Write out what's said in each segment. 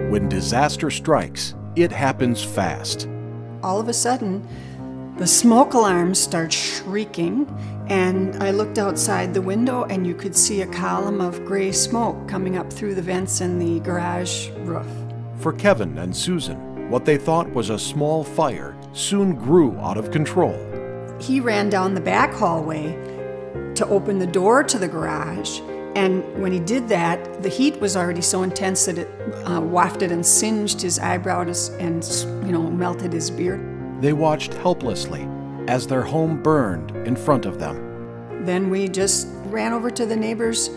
When disaster strikes, it happens fast. All of a sudden, the smoke alarm starts shrieking, and I looked outside the window and you could see a column of gray smoke coming up through the vents in the garage roof. For Kevin and Susan, what they thought was a small fire soon grew out of control. He ran down the back hallway to open the door to the garage, and when he did that, the heat was already so intense that it wafted and singed his eyebrows and melted his beard. They watched helplessly as their home burned in front of them. Then we just ran over to the neighbor's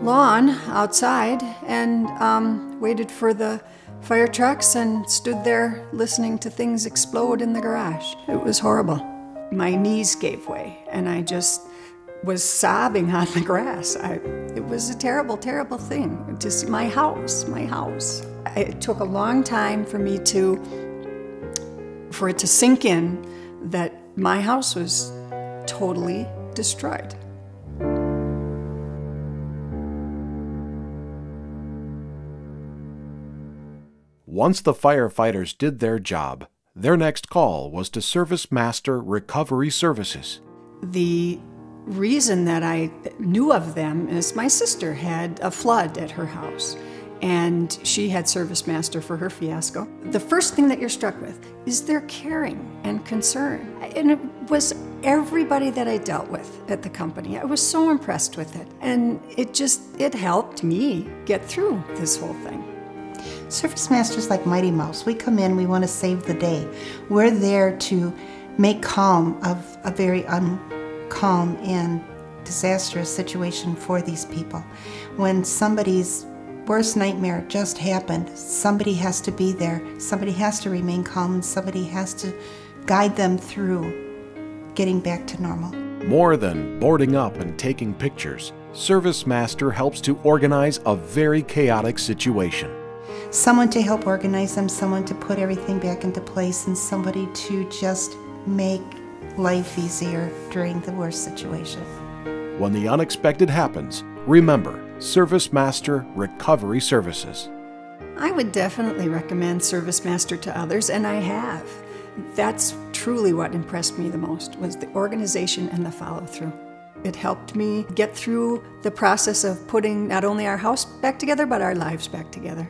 lawn outside and waited for the fire trucks and stood there listening to things explode in the garage. It was horrible. My knees gave way and I just was sobbing on the grass. It was a terrible, terrible thing. Just my house. It took a long time for it to sink in that my house was totally destroyed. Once the firefighters did their job, their next call was to ServiceMaster Recovery Services. The reason that I knew of them is my sister had a flood at her house, and she had ServiceMaster for her fiasco. The first thing that you're struck with is their caring and concern. And it was everybody that I dealt with at the company. I was so impressed with it. And it helped me get through this whole thing. ServiceMaster's like Mighty Mouse. We come in, we want to save the day. We're there to make calm of a very uncalm and disastrous situation for these people. When somebody's worst nightmare just happened, somebody has to be there, somebody has to remain calm, and somebody has to guide them through getting back to normal. More than boarding up and taking pictures, ServiceMaster helps to organize a very chaotic situation. Someone to help organize them, someone to put everything back into place, and somebody to just make life easier during the worst situation. When the unexpected happens, remember ServiceMaster Recovery Services. I would definitely recommend ServiceMaster to others, and I have. That's truly what impressed me the most, was the organization and the follow-through. It helped me get through the process of putting not only our house back together, but our lives back together.